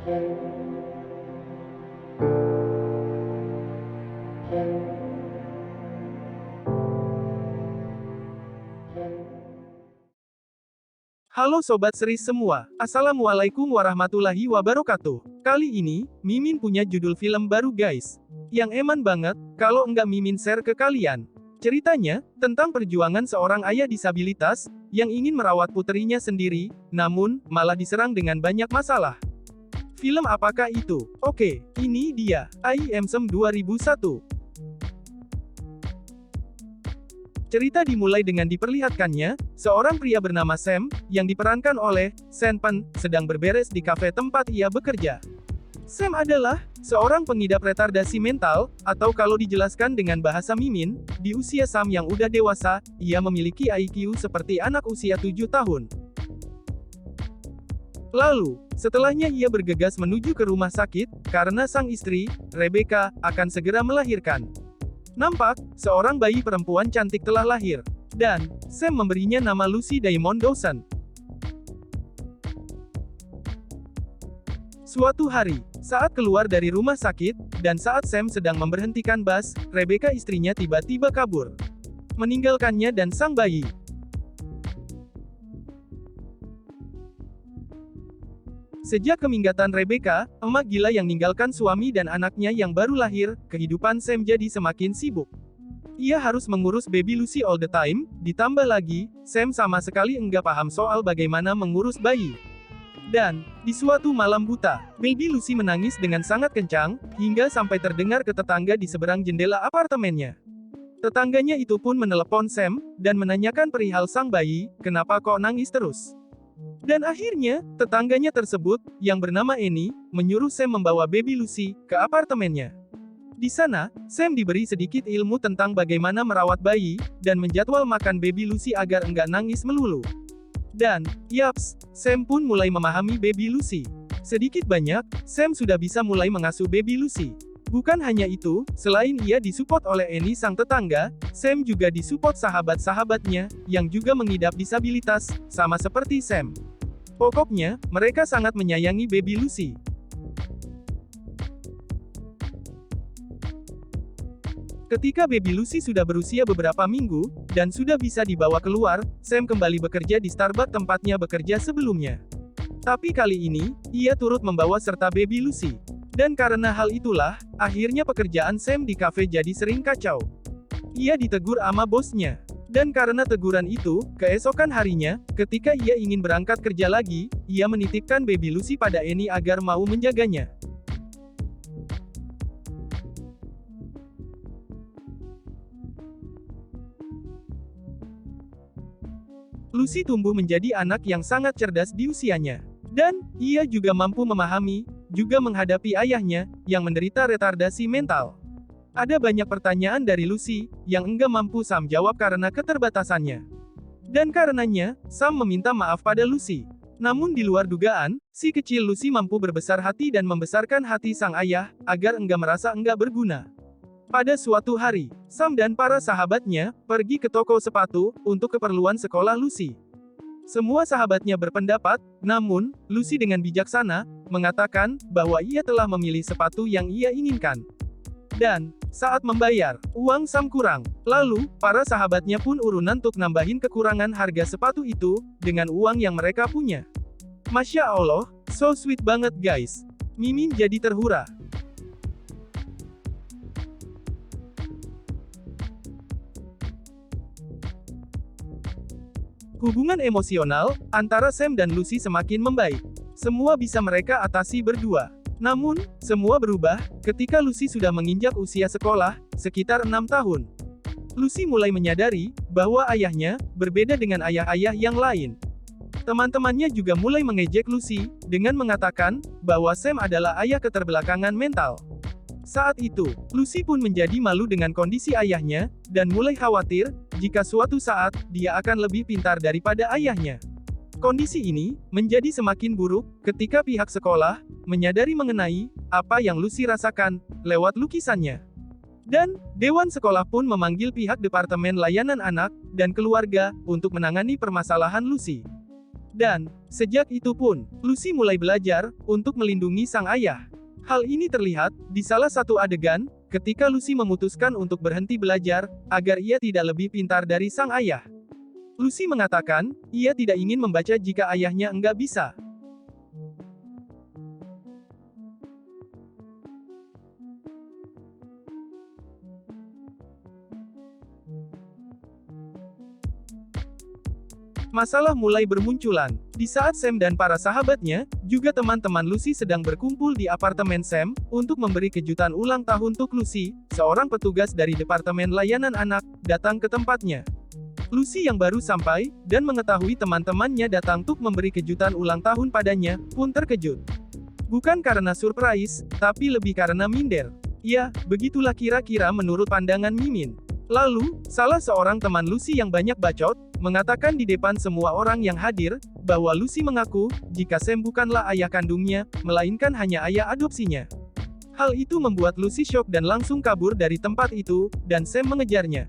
Halo Sobat Series semua, Assalamualaikum warahmatullahi wabarakatuh. Kali ini, Mimin punya judul film baru guys. Yang eman banget, kalau enggak Mimin share ke kalian. Ceritanya, tentang perjuangan seorang ayah disabilitas, yang ingin merawat puterinya sendiri, namun, malah diserang dengan banyak masalah. Film apakah itu? Oke, ini dia, I Am Sam 2001. Cerita dimulai dengan diperlihatkannya, seorang pria bernama Sam, yang diperankan oleh Sean Penn, sedang berberes di kafe tempat ia bekerja. Sam adalah seorang pengidap retardasi mental, atau kalau dijelaskan dengan bahasa Mimin, di usia Sam yang udah dewasa, ia memiliki IQ seperti anak usia 7 tahun. Lalu, setelahnya ia bergegas menuju ke rumah sakit, karena sang istri, Rebecca, akan segera melahirkan. Nampak, seorang bayi perempuan cantik telah lahir. Dan, Sam memberinya nama Lucy Diamond Dawson. Suatu hari, saat keluar dari rumah sakit, dan saat Sam sedang memberhentikan bus, Rebecca istrinya tiba-tiba kabur, meninggalkannya dan sang bayi. Sejak keminggatan Rebecca, emak gila yang ninggalkan suami dan anaknya yang baru lahir, kehidupan Sam jadi semakin sibuk. Ia harus mengurus baby Lucy all the time, ditambah lagi, Sam sama sekali enggak paham soal bagaimana mengurus bayi. Dan, di suatu malam buta, baby Lucy menangis dengan sangat kencang, hingga sampai terdengar ke tetangga di seberang jendela apartemennya. Tetangganya itu pun menelepon Sam, dan menanyakan perihal sang bayi, kenapa kok nangis terus. Dan akhirnya, tetangganya tersebut, yang bernama Annie, menyuruh Sam membawa baby Lucy ke apartemennya. Di sana, Sam diberi sedikit ilmu tentang bagaimana merawat bayi, dan menjadwal makan baby Lucy agar enggak nangis melulu. Dan, yaps, Sam pun mulai memahami baby Lucy. Sedikit banyak, Sam sudah bisa mulai mengasuh baby Lucy. Bukan hanya itu, selain ia disupport oleh Annie sang tetangga, Sam juga disupport sahabat-sahabatnya, yang juga mengidap disabilitas, sama seperti Sam. Pokoknya, mereka sangat menyayangi baby Lucy. Ketika baby Lucy sudah berusia beberapa minggu, dan sudah bisa dibawa keluar, Sam kembali bekerja di Starbucks tempatnya bekerja sebelumnya. Tapi kali ini, ia turut membawa serta baby Lucy. Dan karena hal itulah, akhirnya pekerjaan Sam di kafe jadi sering kacau. Ia ditegur sama bosnya. Dan karena teguran itu, keesokan harinya, ketika ia ingin berangkat kerja lagi, ia menitipkan baby Lucy pada Annie agar mau menjaganya. Lucy tumbuh menjadi anak yang sangat cerdas di usianya. Dan, ia juga mampu memahami, juga menghadapi ayahnya, yang menderita retardasi mental. Ada banyak pertanyaan dari Lucy, yang enggak mampu Sam jawab karena keterbatasannya. Dan karenanya, Sam meminta maaf pada Lucy. Namun di luar dugaan, si kecil Lucy mampu berbesar hati dan membesarkan hati sang ayah, agar enggak merasa enggak berguna. Pada suatu hari, Sam dan para sahabatnya, pergi ke toko sepatu, untuk keperluan sekolah Lucy. Semua sahabatnya berpendapat, namun, Lucy dengan bijaksana, mengatakan, bahwa ia telah memilih sepatu yang ia inginkan. Dan, saat membayar, uang Sam kurang. Lalu, para sahabatnya pun urunan untuk nambahin kekurangan harga sepatu itu, dengan uang yang mereka punya. Masya Allah, so sweet banget guys. Mimin jadi terhura. Hubungan emosional antara Sam dan Lucy semakin membaik. Semua bisa mereka atasi berdua. Namun, semua berubah ketika Lucy sudah menginjak usia sekolah, sekitar 6 tahun. Lucy mulai menyadari bahwa ayahnya berbeda dengan ayah-ayah yang lain. Teman-temannya juga mulai mengejek Lucy dengan mengatakan bahwa Sam adalah ayah keterbelakangan mental. Saat itu, Lucy pun menjadi malu dengan kondisi ayahnya, dan mulai khawatir, jika suatu saat, dia akan lebih pintar daripada ayahnya. Kondisi ini, menjadi semakin buruk, ketika pihak sekolah, menyadari mengenai, apa yang Lucy rasakan, lewat lukisannya. Dan, Dewan Sekolah pun memanggil pihak Departemen Layanan Anak, dan Keluarga, untuk menangani permasalahan Lucy. Dan, sejak itu pun, Lucy mulai belajar untuk melindungi sang ayah. Hal ini terlihat di salah satu adegan, ketika Lucy memutuskan untuk berhenti belajar, agar ia tidak lebih pintar dari sang ayah. Lucy mengatakan, ia tidak ingin membaca jika ayahnya enggak bisa. Masalah mulai bermunculan. Di saat Sam dan para sahabatnya, juga teman-teman Lucy sedang berkumpul di apartemen Sam, untuk memberi kejutan ulang tahun untuk Lucy, seorang petugas dari Departemen Layanan Anak, datang ke tempatnya. Lucy yang baru sampai, dan mengetahui teman-temannya datang untuk memberi kejutan ulang tahun padanya, pun terkejut. Bukan karena surprise, tapi lebih karena minder. Ya, begitulah kira-kira menurut pandangan Mimin. Lalu, salah seorang teman Lucy yang banyak bacot, mengatakan di depan semua orang yang hadir, bahwa Lucy mengaku, jika Sam bukanlah ayah kandungnya, melainkan hanya ayah adopsinya. Hal itu membuat Lucy syok dan langsung kabur dari tempat itu, dan Sam mengejarnya.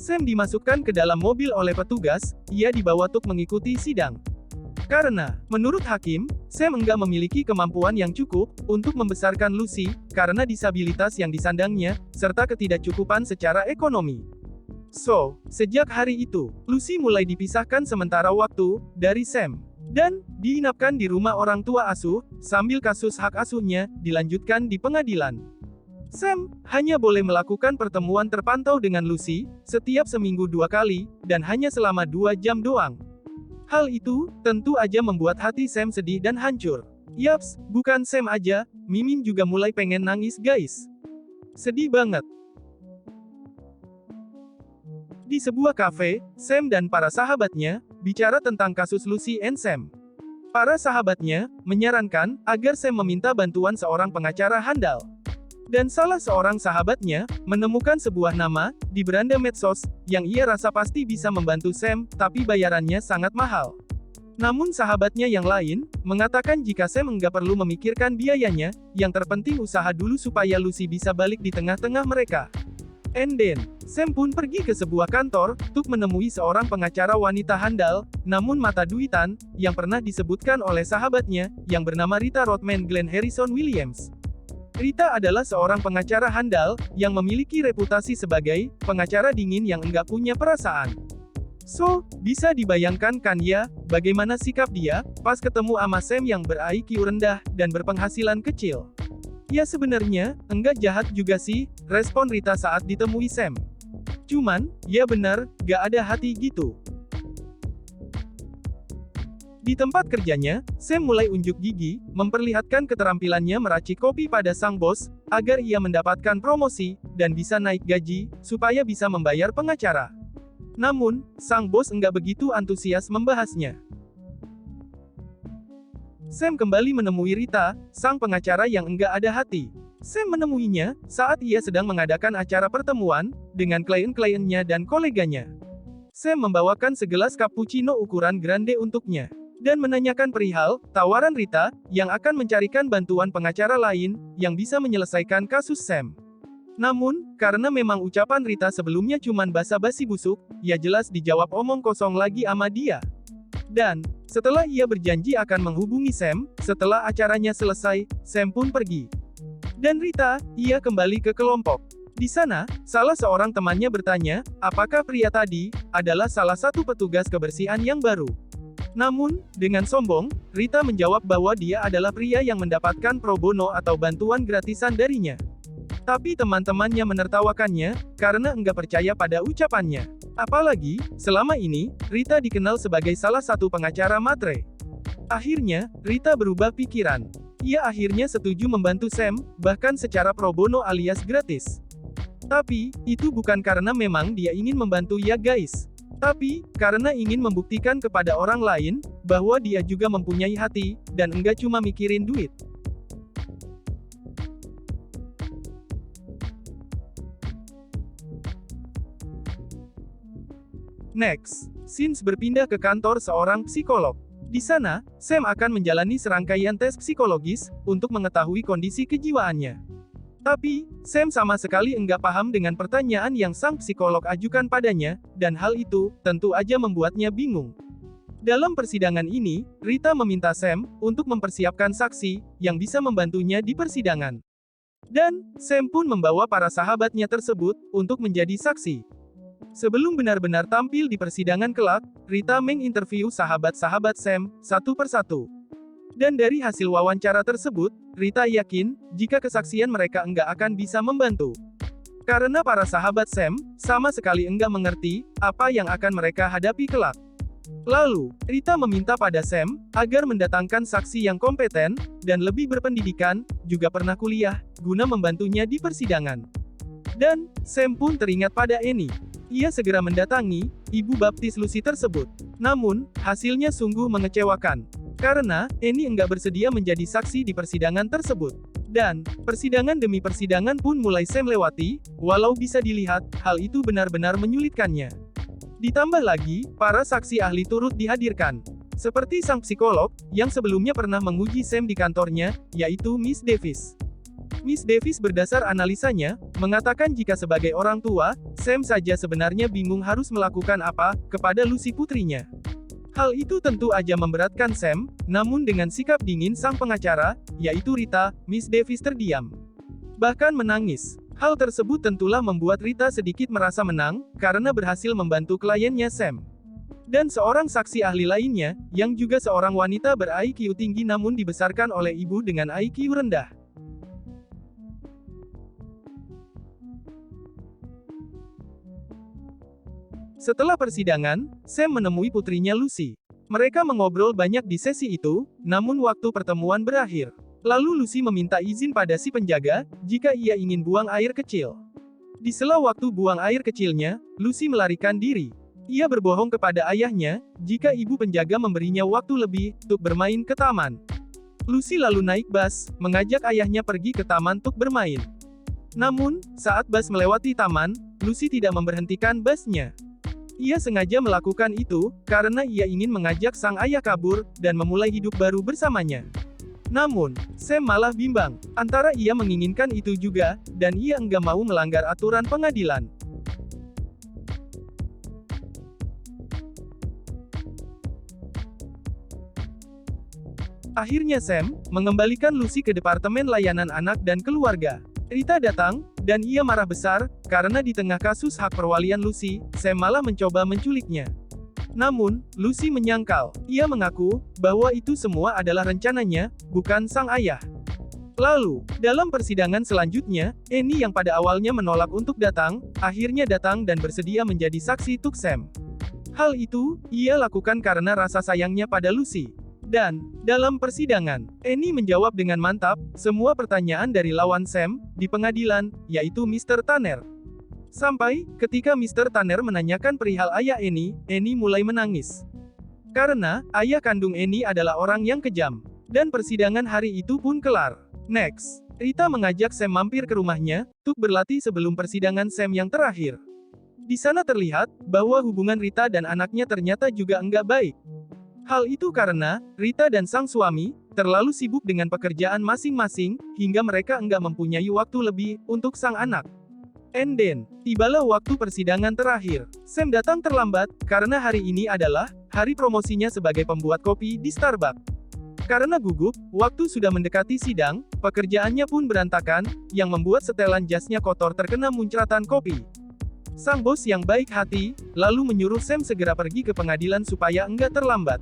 Sam dimasukkan ke dalam mobil oleh petugas, ia dibawa untuk mengikuti sidang. Karena, menurut hakim, Sam enggak memiliki kemampuan yang cukup untuk membesarkan Lucy, karena disabilitas yang disandangnya, serta ketidakcukupan secara ekonomi. So, sejak hari itu, Lucy mulai dipisahkan sementara waktu dari Sam. Dan, diinapkan di rumah orang tua asuh, sambil kasus hak asuhnya dilanjutkan di pengadilan. Sam hanya boleh melakukan pertemuan terpantau dengan Lucy, setiap seminggu 2 kali, dan hanya selama 2 jam doang. Hal itu, tentu aja membuat hati Sam sedih dan hancur. Yaps, bukan Sam aja, Mimin juga mulai pengen nangis guys. Sedih banget. Di sebuah kafe, Sam dan para sahabatnya, bicara tentang kasus Lucy and Sam. Para sahabatnya, menyarankan, agar Sam meminta bantuan seorang pengacara handal. Dan salah seorang sahabatnya, menemukan sebuah nama, di beranda medsos, yang ia rasa pasti bisa membantu Sam, tapi bayarannya sangat mahal. Namun sahabatnya yang lain, mengatakan jika Sam enggak perlu memikirkan biayanya, yang terpenting usaha dulu supaya Lucy bisa balik di tengah-tengah mereka. And then, Sam pun pergi ke sebuah kantor, untuk menemui seorang pengacara wanita handal, namun mata duitan, yang pernah disebutkan oleh sahabatnya, yang bernama Rita Rodman Glenn Harrison Williams. Rita adalah seorang pengacara handal, yang memiliki reputasi sebagai pengacara dingin yang enggak punya perasaan. So, bisa dibayangkan kan ya, bagaimana sikap dia, pas ketemu sama Sam yang ber-IQ rendah, dan berpenghasilan kecil. Ya sebenarnya, enggak jahat juga sih, respon Rita saat ditemui Sam. Cuman, ya benar, gak ada hati gitu. Di tempat kerjanya, Sam mulai unjuk gigi, memperlihatkan keterampilannya meracik kopi pada sang bos, agar ia mendapatkan promosi, dan bisa naik gaji, supaya bisa membayar pengacara. Namun, sang bos enggak begitu antusias membahasnya. Sam kembali menemui Rita, sang pengacara yang enggak ada hati. Sam menemuinya, saat ia sedang mengadakan acara pertemuan, dengan klien-kliennya dan koleganya. Sam membawakan segelas cappuccino ukuran grande untuknya. Dan menanyakan perihal tawaran Rita, yang akan mencarikan bantuan pengacara lain, yang bisa menyelesaikan kasus Sam. Namun, karena memang ucapan Rita sebelumnya cuman basa-basi busuk, ya jelas dijawab omong kosong lagi sama dia. Dan, setelah ia berjanji akan menghubungi Sam, setelah acaranya selesai, Sam pun pergi. Dan Rita, ia kembali ke kelompok. Di sana, salah seorang temannya bertanya, apakah pria tadi adalah salah satu petugas kebersihan yang baru. Namun, dengan sombong, Rita menjawab bahwa dia adalah pria yang mendapatkan pro bono atau bantuan gratisan darinya. Tapi teman-temannya menertawakannya, karena enggak percaya pada ucapannya. Apalagi, selama ini, Rita dikenal sebagai salah satu pengacara matre. Akhirnya, Rita berubah pikiran. Ia akhirnya setuju membantu Sam, bahkan secara pro bono alias gratis. Tapi, itu bukan karena memang dia ingin membantu ya guys. Tapi, karena ingin membuktikan kepada orang lain, bahwa dia juga mempunyai hati, dan enggak cuma mikirin duit. Next, scenes berpindah ke kantor seorang psikolog. Di sana, Sam akan menjalani serangkaian tes psikologis, untuk mengetahui kondisi kejiwaannya. Tapi, Sam sama sekali enggak paham dengan pertanyaan yang sang psikolog ajukan padanya, dan hal itu, tentu aja membuatnya bingung. Dalam persidangan ini, Rita meminta Sam untuk mempersiapkan saksi yang bisa membantunya di persidangan. Dan, Sam pun membawa para sahabatnya tersebut untuk menjadi saksi. Sebelum benar-benar tampil di persidangan kelak, Rita menginterview sahabat-sahabat Sam satu persatu. Dan dari hasil wawancara tersebut, Rita yakin jika kesaksian mereka enggak akan bisa membantu. Karena para sahabat Sam sama sekali enggak mengerti apa yang akan mereka hadapi kelak. Lalu, Rita meminta pada Sam agar mendatangkan saksi yang kompeten dan lebih berpendidikan, juga pernah kuliah, guna membantunya di persidangan. Dan, Sam pun teringat pada Annie. Ia segera mendatangi ibu baptis Lucy tersebut. Namun, hasilnya sungguh mengecewakan. Karena, Annie enggak bersedia menjadi saksi di persidangan tersebut. Dan, persidangan demi persidangan pun mulai Sam lewati, walau bisa dilihat, hal itu benar-benar menyulitkannya. Ditambah lagi, para saksi ahli turut dihadirkan. Seperti sang psikolog, yang sebelumnya pernah menguji Sam di kantornya, yaitu Miss Davis. Miss Davis berdasar analisanya, mengatakan jika sebagai orang tua, Sam saja sebenarnya bingung harus melakukan apa, kepada Lucy putrinya. Hal itu tentu aja memberatkan Sam, namun dengan sikap dingin sang pengacara, yaitu Rita, Miss Davis terdiam. Bahkan menangis. Hal tersebut tentulah membuat Rita sedikit merasa menang, karena berhasil membantu kliennya Sam. Dan seorang saksi ahli lainnya, yang juga seorang wanita ber-IQ tinggi namun dibesarkan oleh ibu dengan IQ rendah. Setelah persidangan, Sam menemui putrinya Lucy. Mereka mengobrol banyak di sesi itu, namun waktu pertemuan berakhir. Lalu Lucy meminta izin pada si penjaga, jika ia ingin buang air kecil. Di sela waktu buang air kecilnya, Lucy melarikan diri. Ia berbohong kepada ayahnya, jika ibu penjaga memberinya waktu lebih, untuk bermain ke taman. Lucy lalu naik bus, mengajak ayahnya pergi ke taman untuk bermain. Namun, saat bus melewati taman, Lucy tidak memberhentikan busnya. Ia sengaja melakukan itu, karena ia ingin mengajak sang ayah kabur, dan memulai hidup baru bersamanya. Namun, Sam malah bimbang, antara ia menginginkan itu juga, dan ia enggak mau melanggar aturan pengadilan. Akhirnya Sam mengembalikan Lucy ke Departemen Layanan Anak dan Keluarga. Rita datang, dan ia marah besar, karena di tengah kasus hak perwalian Lucy, Sam malah mencoba menculiknya. Namun, Lucy menyangkal. Ia mengaku bahwa itu semua adalah rencananya, bukan sang ayah. Lalu, dalam persidangan selanjutnya, Annie yang pada awalnya menolak untuk datang, akhirnya datang dan bersedia menjadi saksi untuk Sam. Hal itu, ia lakukan karena rasa sayangnya pada Lucy. Dan, dalam persidangan, Annie menjawab dengan mantap semua pertanyaan dari lawan Sam di pengadilan, yaitu Mr. Tanner. Sampai, ketika Mr. Tanner menanyakan perihal ayah Annie mulai menangis. Karena, ayah kandung Annie adalah orang yang kejam. Dan persidangan hari itu pun kelar. Next, Rita mengajak Sam mampir ke rumahnya, untuk berlatih sebelum persidangan Sam yang terakhir. Di sana terlihat, bahwa hubungan Rita dan anaknya ternyata juga enggak baik. Hal itu karena, Rita dan sang suami, terlalu sibuk dengan pekerjaan masing-masing, hingga mereka enggak mempunyai waktu lebih, untuk sang anak. And then, tibalah waktu persidangan terakhir. Sam datang terlambat, karena hari ini adalah hari promosinya sebagai pembuat kopi di Starbucks. Karena gugup, waktu sudah mendekati sidang, pekerjaannya pun berantakan, yang membuat setelan jasnya kotor terkena muncratan kopi. Sang bos yang baik hati, lalu menyuruh Sam segera pergi ke pengadilan supaya enggak terlambat.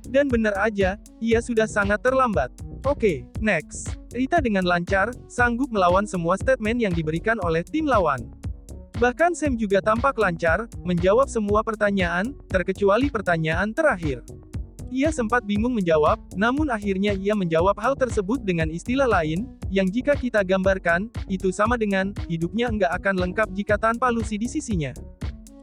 Dan benar aja, ia sudah sangat terlambat. Oke, next. Rita dengan lancar, sanggup melawan semua statement yang diberikan oleh tim lawan. Bahkan Sam juga tampak lancar, menjawab semua pertanyaan, terkecuali pertanyaan terakhir. Ia sempat bingung menjawab, namun akhirnya ia menjawab hal tersebut dengan istilah lain, yang jika kita gambarkan, itu sama dengan, hidupnya enggak akan lengkap jika tanpa Lucy di sisinya.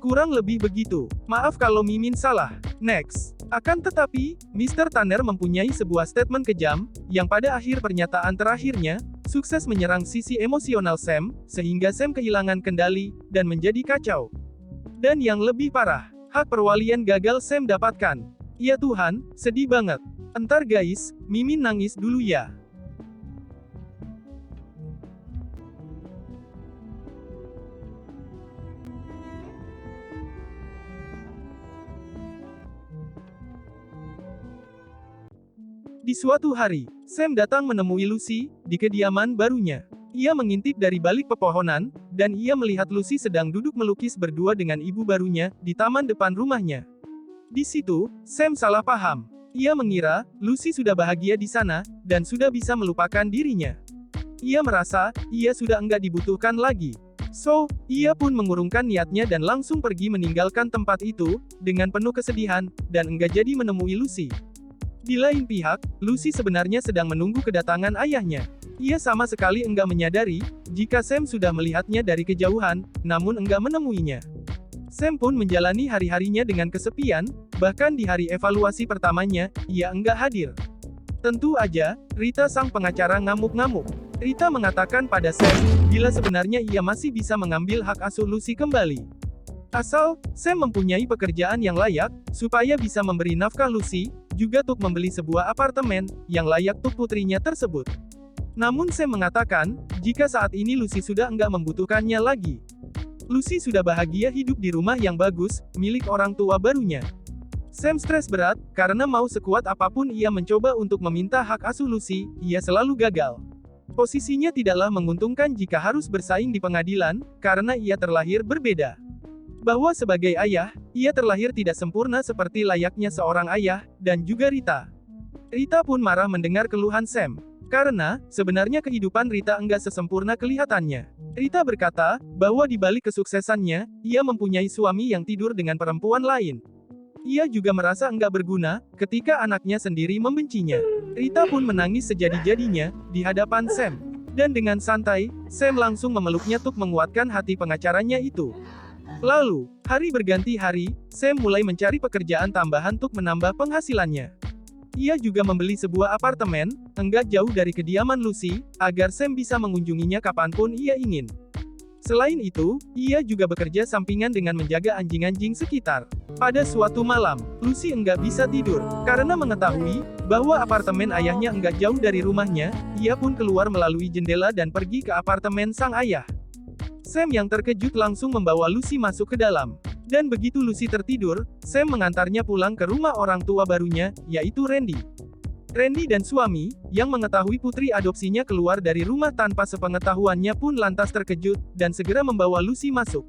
Kurang lebih begitu. Maaf kalau Mimin salah. Next. Akan tetapi, Mr. Tanner mempunyai sebuah statement kejam, yang pada akhir pernyataan terakhirnya, sukses menyerang sisi emosional Sam, sehingga Sam kehilangan kendali, dan menjadi kacau. Dan yang lebih parah, hak perwalian gagal Sam dapatkan. Ya Tuhan, sedih banget. Entar guys, Mimin nangis dulu ya. suatu hari, Sam datang menemui Lucy di kediaman barunya. Ia mengintip dari balik pepohonan, dan ia melihat Lucy sedang duduk melukis berdua dengan ibu barunya di taman depan rumahnya. Di situ, Sam salah paham. Ia mengira Lucy sudah bahagia di sana dan sudah bisa melupakan dirinya. Ia merasa ia sudah enggak dibutuhkan lagi. So, ia pun mengurungkan niatnya dan langsung pergi meninggalkan tempat itu dengan penuh kesedihan dan enggak jadi menemui Lucy. Di lain pihak, Lucy sebenarnya sedang menunggu kedatangan ayahnya. Ia sama sekali enggak menyadari jika Sam sudah melihatnya dari kejauhan, namun enggak menemuinya. Sam pun menjalani hari-harinya dengan kesepian, bahkan di hari evaluasi pertamanya, ia enggak hadir. Tentu aja, Rita sang pengacara ngamuk-ngamuk. Rita mengatakan pada Sam, bila sebenarnya ia masih bisa mengambil hak asuh Lucy kembali. Asal, Sam mempunyai pekerjaan yang layak, supaya bisa memberi nafkah Lucy, juga untuk membeli sebuah apartemen, yang layak untuk putrinya tersebut. Namun Sam mengatakan, jika saat ini Lucy sudah enggak membutuhkannya lagi. Lucy sudah bahagia hidup di rumah yang bagus, milik orang tua barunya. Sam stres berat, karena mau sekuat apapun ia mencoba untuk meminta hak asuh Lucy, ia selalu gagal. Posisinya tidaklah menguntungkan jika harus bersaing di pengadilan, karena ia terlahir berbeda. Bahwa sebagai ayah, ia terlahir tidak sempurna seperti layaknya seorang ayah, dan juga Rita. Rita pun marah mendengar keluhan Sam. Karena, sebenarnya kehidupan Rita enggak sesempurna kelihatannya. Rita berkata, bahwa di balik kesuksesannya, ia mempunyai suami yang tidur dengan perempuan lain. Ia juga merasa enggak berguna, ketika anaknya sendiri membencinya. Rita pun menangis sejadi-jadinya, di hadapan Sam. Dan dengan santai, Sam langsung memeluknya untuk menguatkan hati pengacaranya itu. Lalu, hari berganti hari, Sam mulai mencari pekerjaan tambahan untuk menambah penghasilannya. Ia juga membeli sebuah apartemen, enggak jauh dari kediaman Lucy, agar Sam bisa mengunjunginya kapanpun ia ingin. Selain itu, ia juga bekerja sampingan dengan menjaga anjing-anjing sekitar. Pada suatu malam, Lucy enggak bisa tidur, karena mengetahui bahwa apartemen ayahnya enggak jauh dari rumahnya, ia pun keluar melalui jendela dan pergi ke apartemen sang ayah. Sam yang terkejut langsung membawa Lucy masuk ke dalam. Dan begitu Lucy tertidur, Sam mengantarnya pulang ke rumah orang tua barunya, yaitu Randy. Randy dan suami, yang mengetahui putri adopsinya keluar dari rumah tanpa sepengetahuannya pun lantas terkejut, dan segera membawa Lucy masuk.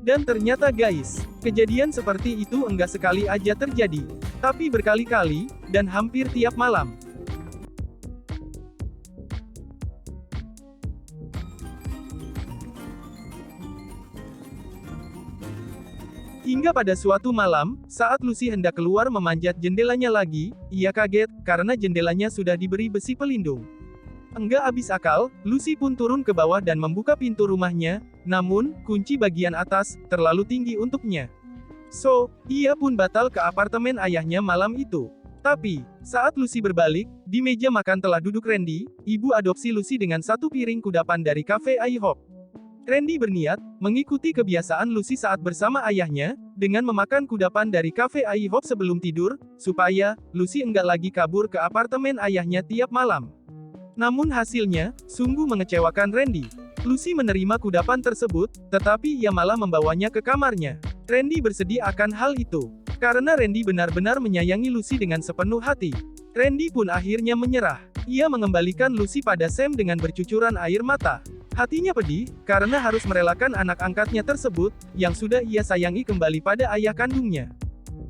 Dan ternyata guys, kejadian seperti itu enggak sekali aja terjadi, tapi berkali-kali, dan hampir tiap malam. Hingga pada suatu malam, saat Lucy hendak keluar memanjat jendelanya lagi, ia kaget, karena jendelanya sudah diberi besi pelindung. Enggak habis akal, Lucy pun turun ke bawah dan membuka pintu rumahnya, namun, kunci bagian atas, terlalu tinggi untuknya. So, ia pun batal ke apartemen ayahnya malam itu. Tapi, saat Lucy berbalik, di meja makan telah duduk Randy, ibu adopsi Lucy dengan satu piring kudapan dari cafe IHOP. Randy berniat mengikuti kebiasaan Lucy saat bersama ayahnya, dengan memakan kudapan dari cafe IHOP sebelum tidur, supaya Lucy enggak lagi kabur ke apartemen ayahnya tiap malam. Namun hasilnya, sungguh mengecewakan Randy. Lucy menerima kudapan tersebut, tetapi ia malah membawanya ke kamarnya. Randy bersedih akan hal itu, karena Randy benar-benar menyayangi Lucy dengan sepenuh hati. Randy pun akhirnya menyerah. Ia mengembalikan Lucy pada Sam dengan bercucuran air mata. Hatinya pedih, karena harus merelakan anak angkatnya tersebut, yang sudah ia sayangi kembali pada ayah kandungnya.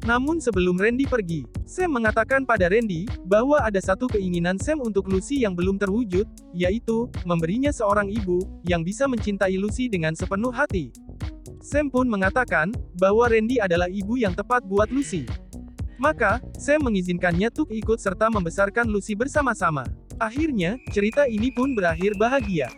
Namun sebelum Randy pergi, Sam mengatakan pada Randy, bahwa ada satu keinginan Sam untuk Lucy yang belum terwujud, yaitu, memberinya seorang ibu, yang bisa mencintai Lucy dengan sepenuh hati. Sam pun mengatakan, bahwa Randy adalah ibu yang tepat buat Lucy. Maka, Sam mengizinkannya untuk ikut serta membesarkan Lucy bersama-sama. Akhirnya, cerita ini pun berakhir bahagia.